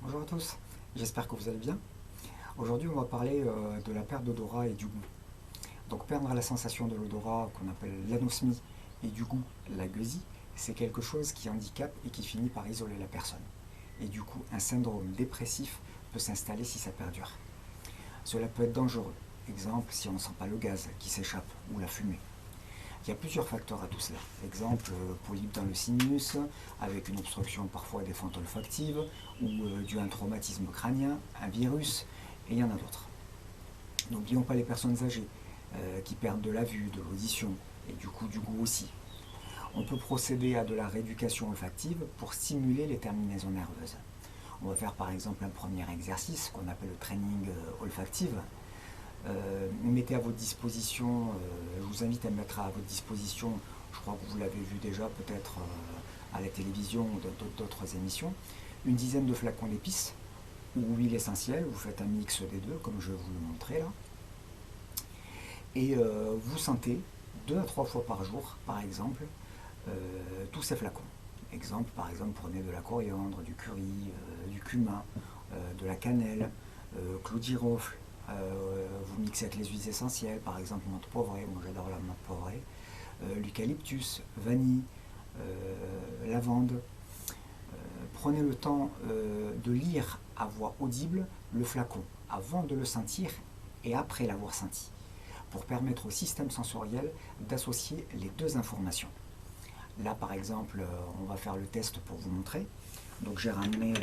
Bonjour à tous, j'espère que vous allez bien. Aujourd'hui, on va parler de la perte d'odorat et du goût. Donc, perdre la sensation de l'odorat, qu'on appelle l'anosmie, et du goût, la gueusie, c'est quelque chose qui handicape et qui finit par isoler la personne. Et du coup, un syndrome dépressif peut s'installer si ça perdure. Cela peut être dangereux. Exemple, si on ne sent pas le gaz qui s'échappe ou la fumée. Il y a plusieurs facteurs à tout cela. Exemple, polype dans le sinus, avec une obstruction parfois des fentes olfactives, ou dû à un traumatisme crânien, un virus, et il y en a d'autres. N'oublions pas les personnes âgées, qui perdent de la vue, de l'audition, et du coup du goût aussi. On peut procéder à de la rééducation olfactive pour stimuler les terminaisons nerveuses. On va faire par exemple un premier exercice qu'on appelle le training olfactif. Mettez à votre disposition, je vous invite à mettre à votre disposition, je crois que vous l'avez vu déjà peut-être à la télévision ou dans d'autres émissions, une dizaine de flacons d'épices ou huile essentielle, vous faites un mix des deux comme je vais vous le montrer là, et vous sentez 2 à 3 fois par jour par exemple tous ces flacons. Exemple, par exemple, prenez de la coriandre, du curry, du cumin, de la cannelle, clou de girofle. Vous mixez avec les huiles essentielles, par exemple menthe poivrée, moi j'adore la menthe poivrée, l'eucalyptus, vanille, lavande. Prenez le temps de lire à voix audible le flacon avant de le sentir et après l'avoir senti, pour permettre au système sensoriel d'associer les deux informations. Là par exemple, on va faire le test pour vous montrer. Donc j'ai ramené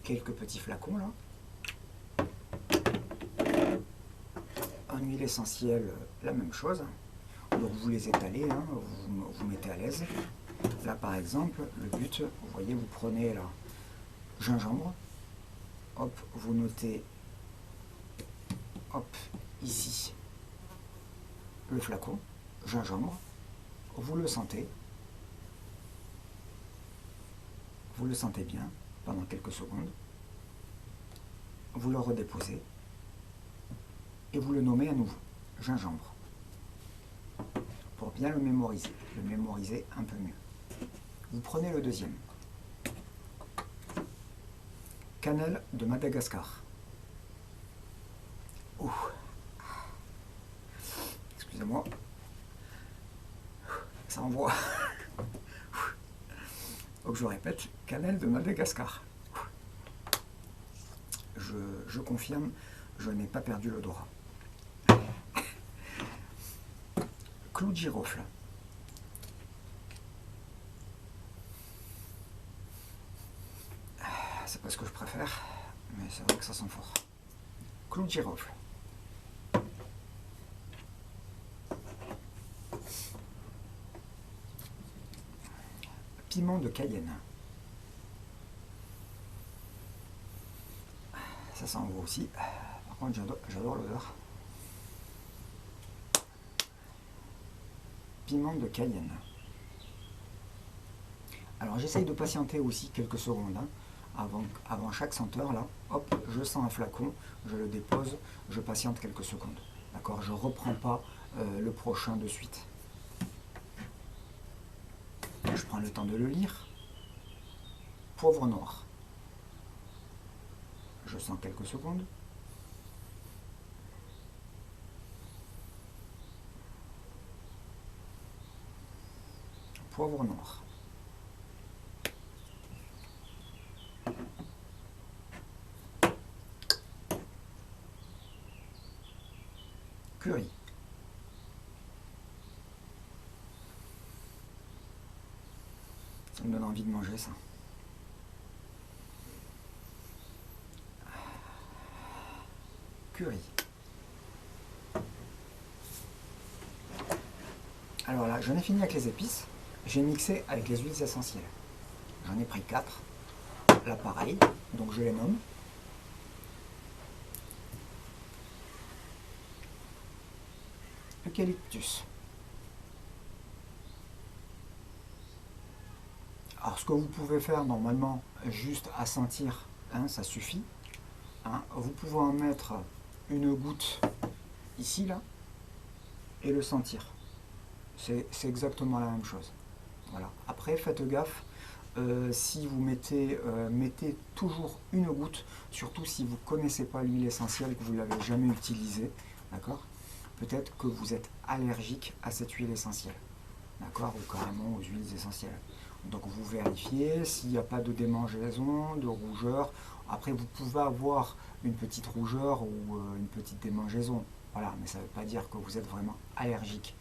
quelques petits flacons là. En huile essentielle, la même chose. Donc vous les étalez, hein, vous mettez à l'aise. Là par exemple, le but, vous voyez, vous prenez là gingembre, hop, vous notez, hop, ici, le flacon, gingembre, vous le sentez bien pendant quelques secondes, vous le redéposez, et vous le nommez à nouveau, gingembre, pour bien le mémoriser un peu mieux. Vous prenez le deuxième, cannelle de Madagascar. Ouh. Excusez-moi, ça envoie. Donc je répète, cannelle de Madagascar. Je confirme, je n'ai pas perdu l'odorat. Clou de girofle. C'est pas ce que je préfère, mais c'est vrai que ça sent fort. Clou de girofle. Piment de Cayenne. Ça s'envoie aussi. Par contre, j'adore l'odeur. Piment de Cayenne. Alors j'essaye de patienter aussi quelques secondes hein, avant chaque senteur là. Hop, je sens un flacon, je le dépose, je patiente quelques secondes. D'accord, je ne reprends pas le prochain de suite. Je prends le temps de le lire. Poivre noir. Je sens quelques secondes. Poivre noir. Curry. Ça me donne envie de manger ça. Curry. Alors là, j'en ai fini avec les épices. J'ai mixé avec les huiles essentielles. J'en ai pris 4. Là pareil, donc je les nomme. Eucalyptus. Alors ce que vous pouvez faire normalement, juste à sentir, hein, ça suffit. Hein, vous pouvez en mettre une goutte ici, là, et le sentir. C'est exactement la même chose. Voilà. Après, faites gaffe, si vous mettez toujours une goutte, surtout si vous ne connaissez pas l'huile essentielle, que vous ne l'avez jamais utilisée, d'accord? Peut-être que vous êtes allergique à cette huile essentielle, d'accord? Ou carrément aux huiles essentielles. Donc vous vérifiez s'il n'y a pas de démangeaison, de rougeur. Après, vous pouvez avoir une petite rougeur ou une petite démangeaison. Voilà, mais ça ne veut pas dire que vous êtes vraiment allergique.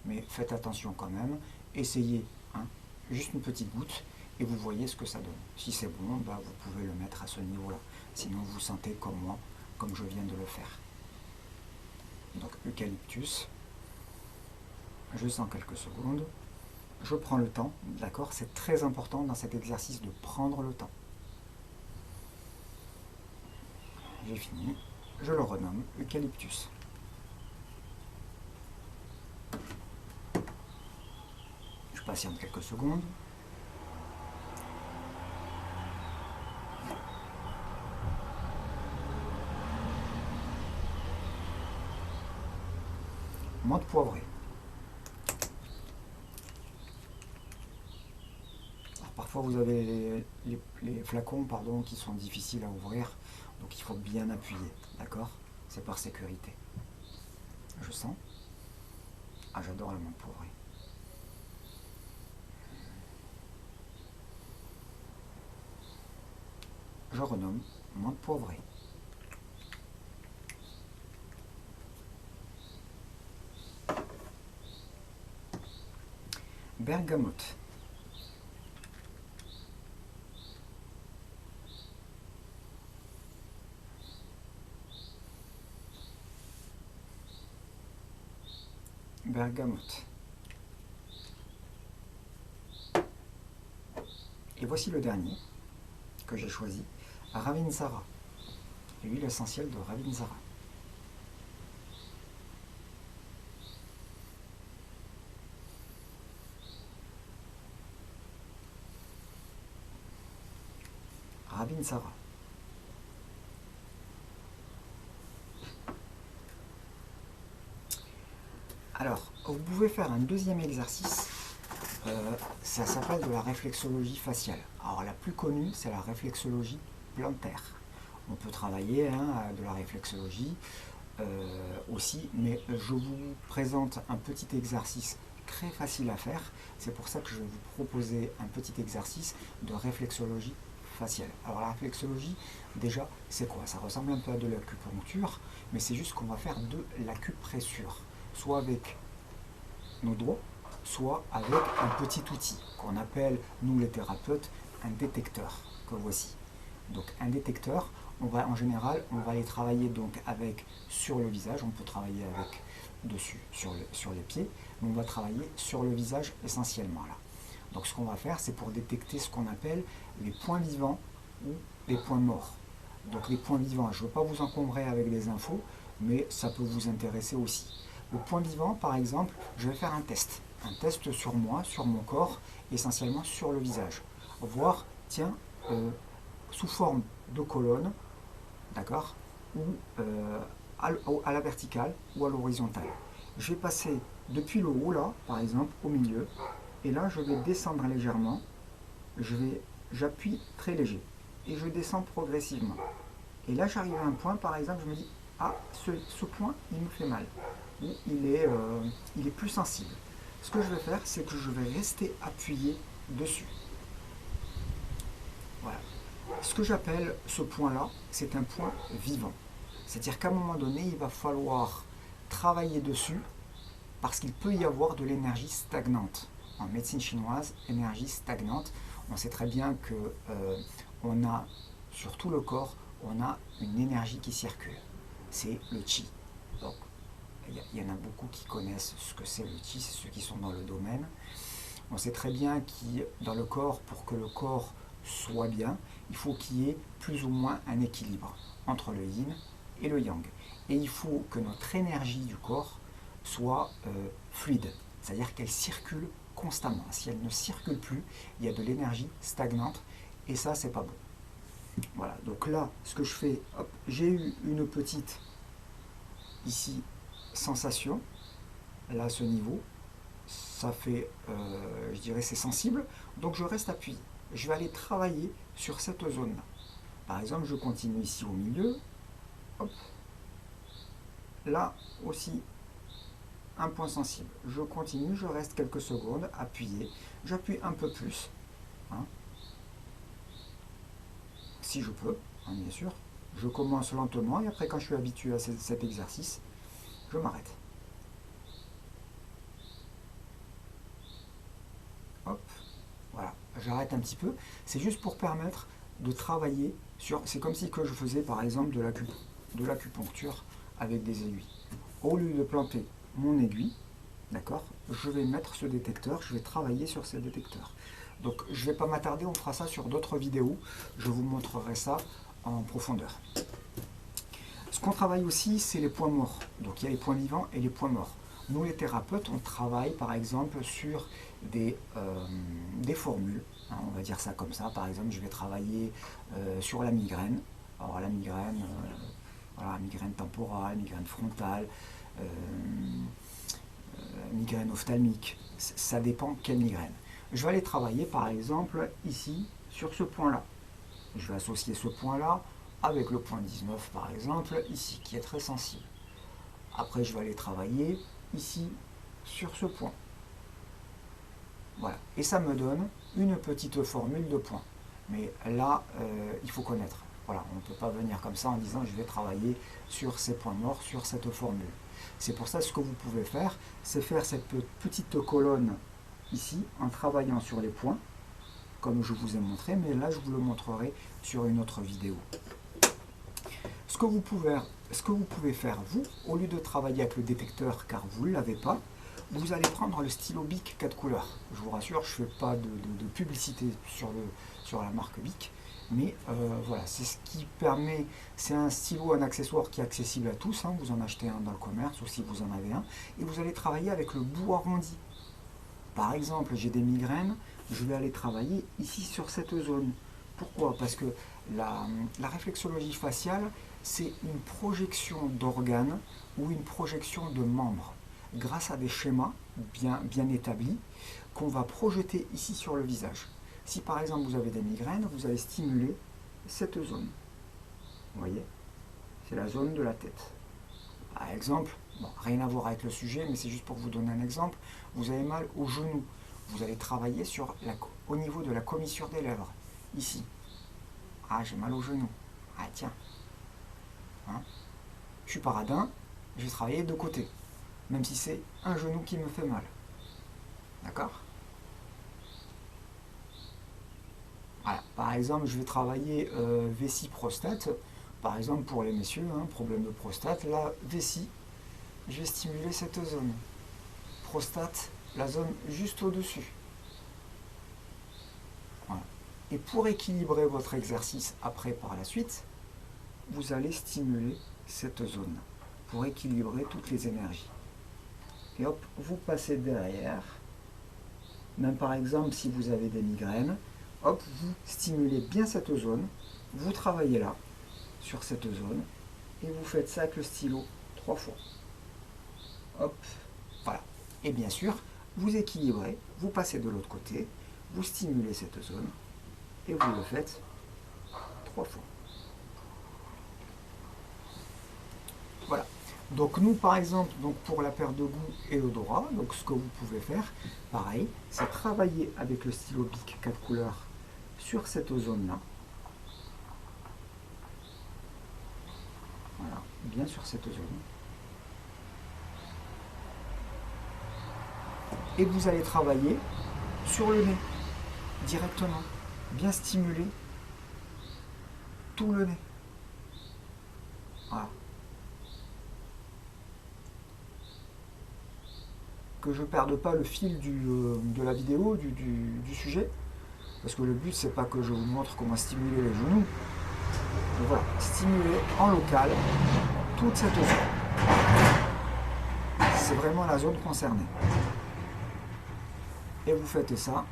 Mais faites attention quand même. Essayez, hein, juste une petite goutte et vous voyez ce que ça donne. Si c'est bon, bah, vous pouvez le mettre à ce niveau-là. Sinon, vous sentez comme moi, comme je viens de le faire. Donc, eucalyptus. Juste en quelques secondes. Je prends le temps, d'accord? C'est très important dans cet exercice de prendre le temps. J'ai fini. Je le renomme eucalyptus. Je patiente quelques secondes. Menthe poivrée. Parfois vous avez les flacons qui sont difficiles à ouvrir, donc il faut bien appuyer, d'accord? C'est par sécurité. Je sens. Ah, j'adore la menthe poivrée. Je renomme menthe poivrée. Bergamote. Bergamote. Et voici le dernier que j'ai choisi, Ravinsara, l'huile essentielle de Ravinsara. Ravinsara. Alors, vous pouvez faire un deuxième exercice, ça s'appelle de la réflexologie faciale. Alors la plus connue, c'est la réflexologie plantaire. On peut travailler de la réflexologie aussi, mais je vous présente un petit exercice très facile à faire. C'est pour ça que je vais vous proposer un petit exercice de réflexologie faciale. Alors la réflexologie, déjà, c'est quoi? Ça ressemble un peu à de l'acupuncture, mais c'est juste qu'on va faire de l'acupressure, soit avec nos doigts, soit avec un petit outil qu'on appelle, nous les thérapeutes, un détecteur, que voici. Donc un détecteur, en général, on va les travailler donc avec sur le visage, on peut travailler avec dessus, sur les pieds, mais on va travailler sur le visage essentiellement là. Donc ce qu'on va faire, c'est pour détecter ce qu'on appelle les points vivants ou les points morts. Donc les points vivants, je ne veux pas vous encombrer avec des infos, mais ça peut vous intéresser aussi. Le point vivant, par exemple, je vais faire un test sur moi, sur mon corps, essentiellement sur le visage. Voir, tiens, sous forme de colonne, d'accord, ou à la verticale ou à l'horizontale. Je vais passer depuis le haut là, par exemple, au milieu, et là je vais descendre légèrement, j'appuie très léger, et je descends progressivement. Et là j'arrive à un point, par exemple, je me dis, ah, ce point, il me fait mal, ou il est plus sensible. Ce que je vais faire, c'est que je vais rester appuyé dessus. Voilà. Ce que j'appelle ce point-là, c'est un point vivant. C'est-à-dire qu'à un moment donné, il va falloir travailler dessus parce qu'il peut y avoir de l'énergie stagnante. En médecine chinoise, énergie stagnante, on sait très bien que on a, sur tout le corps, on a une énergie qui circule. C'est le qi. Donc, il y en a beaucoup qui connaissent ce que c'est le qi, c'est ceux qui sont dans le domaine. On sait très bien que dans le corps, pour que le corps soit bien, il faut qu'il y ait plus ou moins un équilibre entre le yin et le yang. Et il faut que notre énergie du corps soit fluide, c'est-à-dire qu'elle circule constamment. Si elle ne circule plus, il y a de l'énergie stagnante et ça, c'est pas bon. Voilà, donc là, ce que je fais, j'ai eu une petite, ici, sensation, là, à ce niveau, ça fait, je dirais, c'est sensible, donc je reste appuyé. je vais aller travailler sur cette zone-là. Par exemple, je continue ici au milieu. Hop. Là aussi, un point sensible. Je continue, je reste quelques secondes, appuyé. J'appuie un peu plus, hein, si je peux, hein, bien sûr. Je commence lentement et après, quand je suis habitué à cet exercice, je m'arrête. Hop, voilà, j'arrête un petit peu. C'est juste pour permettre de travailler sur... C'est comme si que je faisais par exemple de l'acupuncture avec des aiguilles. Au lieu de planter mon aiguille, d'accord, je vais mettre ce détecteur, je vais travailler sur ce détecteur. Donc je ne vais pas m'attarder, on fera ça sur d'autres vidéos. Je vous montrerai ça en profondeur. Ce qu'on travaille aussi, c'est les points morts. Donc il y a les points vivants et les points morts. Nous, les thérapeutes, on travaille par exemple sur des formules, hein, on va dire ça comme ça. Par exemple, je vais travailler sur la migraine. Alors la migraine, voilà, migraine temporale, migraine frontale, migraine ophtalmique. Ça dépend quelle migraine. Je vais aller travailler par exemple ici sur ce point-là. Je vais associer ce point-là avec le point 19 par exemple, ici, qui est très sensible. Après, je vais aller travailler ici, sur ce point. Voilà. Et ça me donne une petite formule de points. Mais là, il faut connaître. Voilà, on ne peut pas venir comme ça en disant je vais travailler sur ces points morts, sur cette formule. C'est pour ça que ce que vous pouvez faire, c'est faire cette petite colonne ici, en travaillant sur les points, comme je vous ai montré, mais là je vous le montrerai sur une autre vidéo. Ce que vous pouvez faire, vous, au lieu de travailler avec le détecteur, car vous ne l'avez pas, vous allez prendre le stylo Bic 4 couleurs. Je vous rassure, je ne fais pas de publicité sur la marque Bic, mais voilà, c'est ce qui permet, c'est un stylo, un accessoire qui est accessible à tous, hein, vous en achetez un dans le commerce ou si vous en avez un, et vous allez travailler avec le bout arrondi. Par exemple, j'ai des migraines, je vais aller travailler ici sur cette zone. Pourquoi? Parce que la réflexologie faciale, c'est une projection d'organes ou une projection de membres grâce à des schémas bien établis qu'on va projeter ici sur le visage. Si par exemple vous avez des migraines, vous allez stimuler cette zone. Vous voyez? C'est la zone de la tête. Par exemple, bon, rien à voir avec le sujet, mais c'est juste pour vous donner un exemple, vous avez mal au genou. Vous allez travailler au niveau de la commissure des lèvres, ici. Ah, j'ai mal au genou. Ah, tiens. Hein, je suis paradin, je vais travailler de côté. Même si c'est un genou qui me fait mal. D'accord? Voilà. Par exemple, je vais travailler vessie prostate. Par exemple, pour les messieurs, hein, problème de prostate. Là, vessie, je vais stimuler cette zone. Prostate, la zone juste au-dessus. Voilà. Et pour équilibrer votre exercice après par la suite, vous allez stimuler cette zone pour équilibrer toutes les énergies. Et hop, vous passez derrière. Même par exemple, si vous avez des migraines, hop, vous stimulez bien cette zone, vous travaillez là, sur cette zone, et vous faites ça avec le stylo 3 fois. Hop, voilà. Et bien sûr, vous équilibrez, vous passez de l'autre côté, vous stimulez cette zone, et vous le faites 3 fois. Voilà. Donc nous, par exemple, donc pour la perte de goût et l'odorat, donc ce que vous pouvez faire, pareil, c'est travailler avec le stylo Bic 4 couleurs sur cette zone-là. Voilà, bien sur cette zone. Et vous allez travailler sur le nez, directement, bien stimuler tout le nez. Voilà. Que je ne perde pas le fil de la vidéo, du sujet, parce que le but c'est pas que je vous montre comment stimuler les genoux, mais voilà, stimuler en local toute cette zone. C'est vraiment la zone concernée. Et vous faites ça,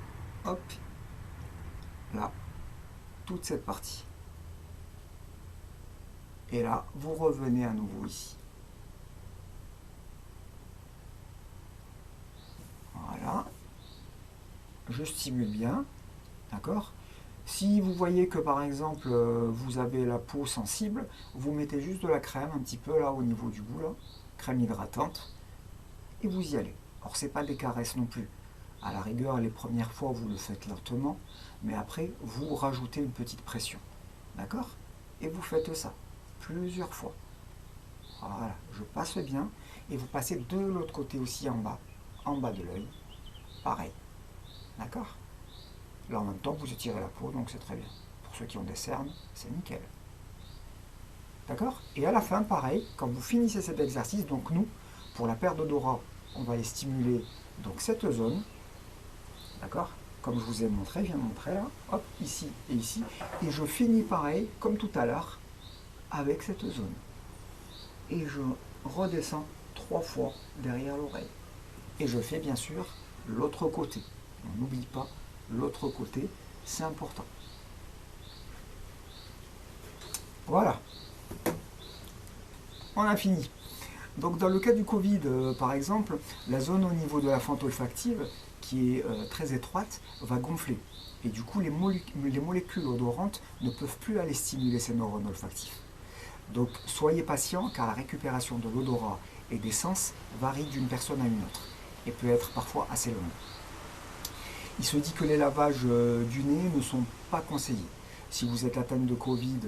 hop, là, toute cette partie. Et là, vous revenez à nouveau ici. Voilà. Je stimule bien, d'accord? Si vous voyez que par exemple vous avez la peau sensible, vous mettez juste de la crème un petit peu là au niveau du bout là, crème hydratante, et vous y allez. Alors c'est pas des caresses non plus. À la rigueur, les premières fois vous le faites lentement, mais après vous rajoutez une petite pression. D'accord? Et vous faites ça plusieurs fois. Voilà, je passe bien, et vous passez de l'autre côté aussi en bas de l'œil, pareil. D'accord? Là en même temps vous étirez la peau, donc c'est très bien. Pour ceux qui ont des cernes, c'est nickel. D'accord? Et à la fin, pareil, quand vous finissez cet exercice, donc nous, pour la perte d'odorat, on va aller stimuler donc cette zone, d'accord? Comme je vous ai montré, je viens de montrer là, hop, ici et ici, et je finis pareil, comme tout à l'heure, avec cette zone. Et je redescends 3 fois derrière l'oreille. Et je fais bien sûr l'autre côté. On n'oublie pas l'autre côté, c'est important. Voilà, on a fini. Donc dans le cas du Covid, par exemple, la zone au niveau de la fente olfactive, qui est très étroite, va gonfler. Et du coup, les molécules odorantes ne peuvent plus aller stimuler ces neurones olfactifs. Donc soyez patient, car la récupération de l'odorat et des sens varie d'une personne à une autre, et peut être parfois assez longue. Il se dit que les lavages du nez ne sont pas conseillés. Si vous êtes atteinte de Covid,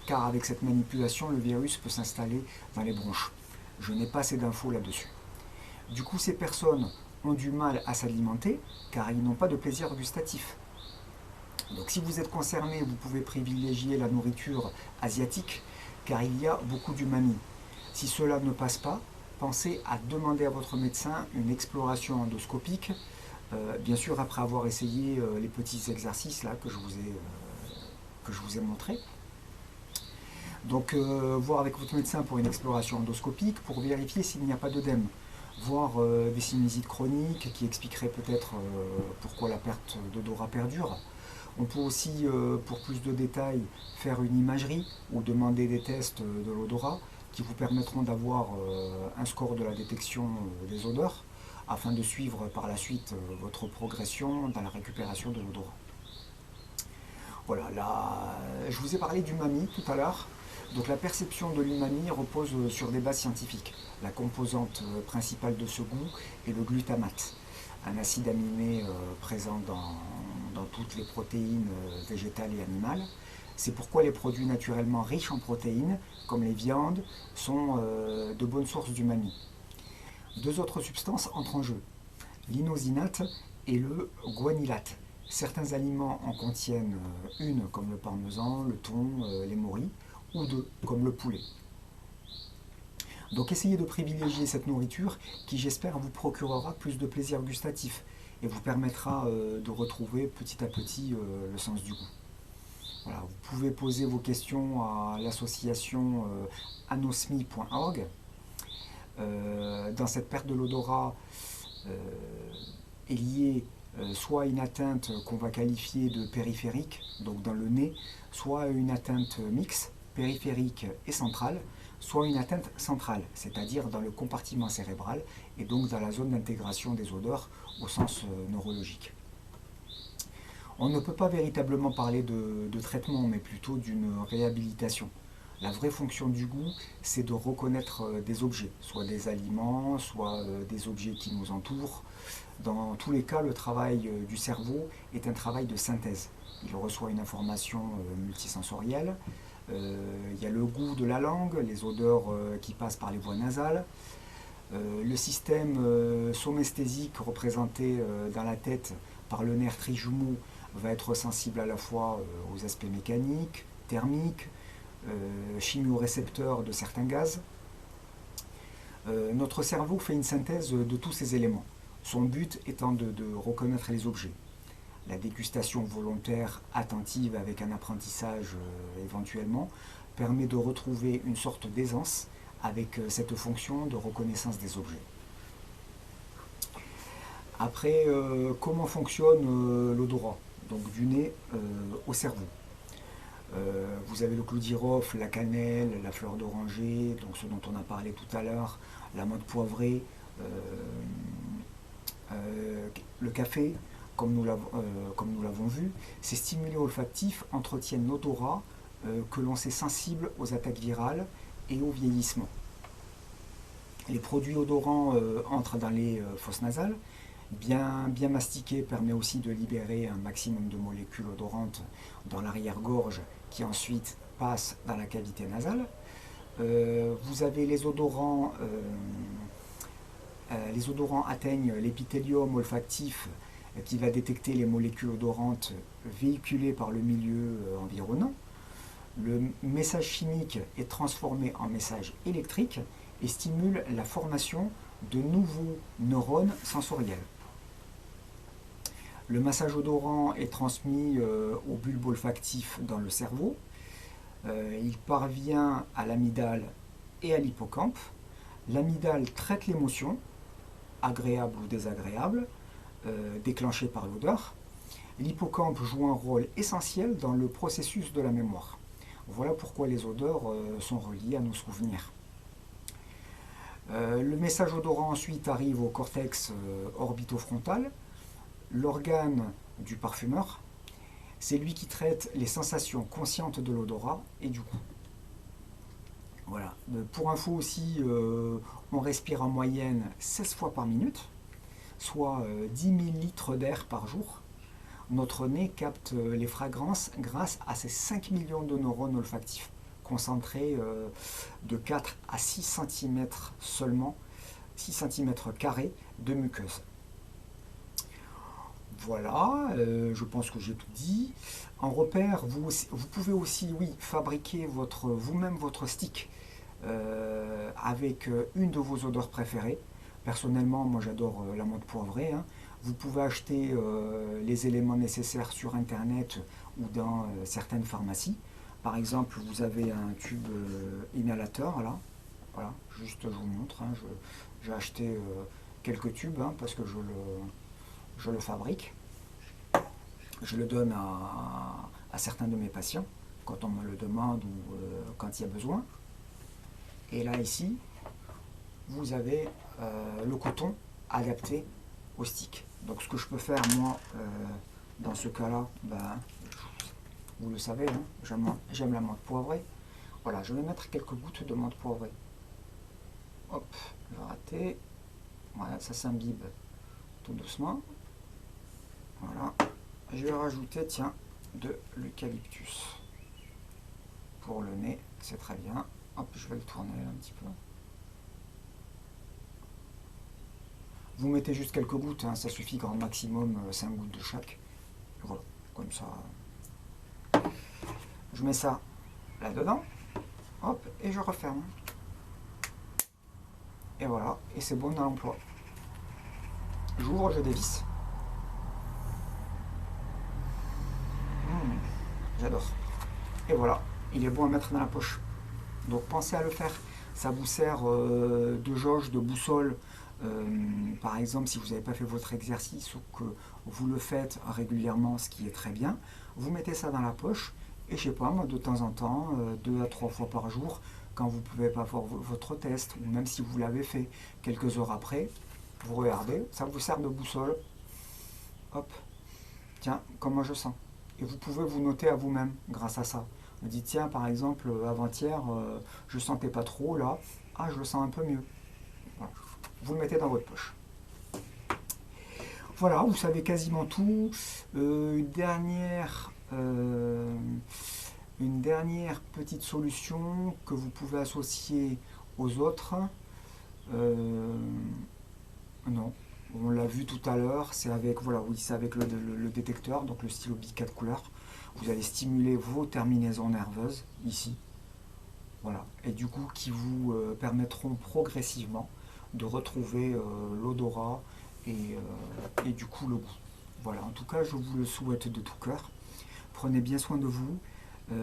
car avec cette manipulation, le virus peut s'installer dans les bronches. Je n'ai pas assez d'infos là-dessus. Du coup, ces personnes ont du mal à s'alimenter, car ils n'ont pas de plaisir gustatif. Donc si vous êtes concerné, vous pouvez privilégier la nourriture asiatique, car il y a beaucoup d'umami. Si cela ne passe pas, pensez à demander à votre médecin une exploration endoscopique, bien sûr après avoir essayé les petits exercices là que je vous ai montrés. Donc voir avec votre médecin pour une exploration endoscopique pour vérifier s'il n'y a pas d'œdème. Voir des sinusites chroniques qui expliqueraient peut-être pourquoi la perte d'odorat perdure. On peut aussi, pour plus de détails, faire une imagerie ou demander des tests de l'odorat qui vous permettront d'avoir un score de la détection des odeurs afin de suivre par la suite votre progression dans la récupération de l'odorat. Voilà, là, je vous ai parlé d'umami tout à l'heure. Donc la perception de l'umami repose sur des bases scientifiques. La composante principale de ce goût est le glutamate, un acide aminé présent dans toutes les protéines végétales et animales. C'est pourquoi les produits naturellement riches en protéines, comme les viandes, sont de bonnes sources d'umami. Deux autres substances entrent en jeu, l'inosinate et le guanylate. Certains aliments en contiennent une, comme le parmesan, le thon, les morilles, ou deux, comme le poulet. Donc essayez de privilégier cette nourriture qui, j'espère, vous procurera plus de plaisir gustatif et vous permettra de retrouver petit à petit le sens du goût. Voilà, vous pouvez poser vos questions à l'association anosmi.org. Dans cette perte de l'odorat est liée soit une atteinte qu'on va qualifier de périphérique, donc dans le nez, soit une atteinte mixte, périphérique et centrale, soit une atteinte centrale, c'est-à-dire dans le compartiment cérébral et donc dans la zone d'intégration des odeurs au sens neurologique. On ne peut pas véritablement parler de traitement, mais plutôt d'une réhabilitation. La vraie fonction du goût, c'est de reconnaître des objets, soit des aliments, soit des objets qui nous entourent. Dans tous les cas, le travail du cerveau est un travail de synthèse. Il reçoit une information multisensorielle. Il y a le goût de la langue, les odeurs qui passent par les voies nasales. Le système somesthésique représenté dans la tête par le nerf trijumeau va être sensible à la fois aux aspects mécaniques, thermiques, chimiorécepteurs de certains gaz. Notre cerveau fait une synthèse de tous ces éléments, son but étant de reconnaître les objets. La dégustation volontaire attentive avec un apprentissage éventuellement permet de retrouver une sorte d'aisance avec cette fonction de reconnaissance des objets. Après, comment fonctionne l'odorat? Donc du nez au cerveau. Vous avez le clou d'Irof, la cannelle, la fleur d'oranger, donc ce dont on a parlé tout à l'heure, la menthe poivrée, le café, comme nous l'avons vu, ces stimuli olfactifs entretiennent l'odorat que l'on sait sensible aux attaques virales et au vieillissement. Les produits odorants entrent dans les fosses nasales. Bien mastiqué permet aussi de libérer un maximum de molécules odorantes dans l'arrière-gorge qui ensuite passent dans la cavité nasale. Vous avez les odorants atteignent l'épithélium olfactif qui va détecter les molécules odorantes véhiculées par le milieu environnant. Le message chimique est transformé en message électrique et stimule la formation de nouveaux neurones sensoriels. Le massage odorant est transmis au bulbe olfactif dans le cerveau. Il parvient à l'amygdale et à l'hippocampe. L'amygdale traite l'émotion, agréable ou désagréable, déclenchée par l'odeur. L'hippocampe joue un rôle essentiel dans le processus de la mémoire. Voilà pourquoi les odeurs sont reliées à nos souvenirs. Le message odorant ensuite arrive au cortex orbitofrontal, l'organe du parfumeur. C'est lui qui traite les sensations conscientes de l'odorat et du goût. Voilà. Pour info aussi, on respire en moyenne 16 fois par minute, soit 10 000 litres d'air par jour. Notre nez capte les fragrances grâce à ces 5 millions de neurones olfactifs, concentrés de 4 à 6 cm seulement, 6 cm carrés de muqueuse. Voilà, je pense que j'ai tout dit. En repère, vous pouvez aussi, oui, fabriquer vous-même votre stick avec une de vos odeurs préférées. Personnellement, moi j'adore la menthe poivrée. Hein. Vous pouvez acheter les éléments nécessaires sur internet ou dans certaines pharmacies. Par exemple, vous avez un tube inhalateur là. Voilà, juste je vous montre. Hein. J'ai acheté quelques tubes hein, parce que je le fabrique. Je le donne à certains de mes patients quand on me le demande ou quand il y a besoin. Et là ici, vous avez le coton adapté au stick. Donc ce que je peux faire moi dans ce cas-là, ben, vous le savez, hein, j'aime la menthe poivrée. Voilà, je vais mettre quelques gouttes de menthe poivrée. Hop, je vais rater. Voilà, ça s'imbibe tout doucement. Voilà. Je vais rajouter, tiens, de l'eucalyptus. Pour le nez, c'est très bien. Hop, je vais le tourner un petit peu. Vous mettez juste quelques gouttes, hein, ça suffit grand maximum 5 gouttes de chaque. Voilà, comme ça. Je mets ça là-dedans. Hop, et je referme. Et voilà, et c'est bon dans l'emploi. J'ouvre, je dévisse. J'adore. Et voilà, il est bon à mettre dans la poche. Donc pensez à le faire. Ça vous sert de jauge, de boussole. Par exemple, si vous n'avez pas fait votre exercice ou que vous le faites régulièrement, ce qui est très bien, vous mettez ça dans la poche et je sais pas, moi, de temps en temps, 2 à 3 fois par jour, quand vous ne pouvez pas faire votre test, ou même si vous l'avez fait quelques heures après, vous regardez, ça vous sert de boussole. Hop, tiens, comment je sens. Et vous pouvez vous noter à vous-même grâce à ça. Vous dites, tiens, par exemple, avant-hier, je ne sentais pas trop, là, ah, je le sens un peu mieux. Voilà. Vous le mettez dans votre poche. Voilà, vous savez quasiment tout. Une dernière petite solution que vous pouvez associer aux autres. Non, on l'a vu tout à l'heure, c'est avec, voilà, oui, c'est avec le détecteur, donc le stylo bic 4 couleurs. Vous allez stimuler vos terminaisons nerveuses, ici. Voilà, et du coup, qui vous permettront progressivement de retrouver l'odorat et du coup le goût. Voilà, en tout cas, je vous le souhaite de tout cœur. Prenez bien soin de vous.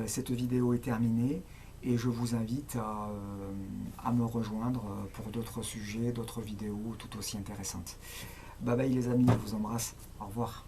Cette vidéo est terminée et je vous invite à me rejoindre pour d'autres sujets, d'autres vidéos tout aussi intéressantes. Bye bye les amis, je vous embrasse. Au revoir.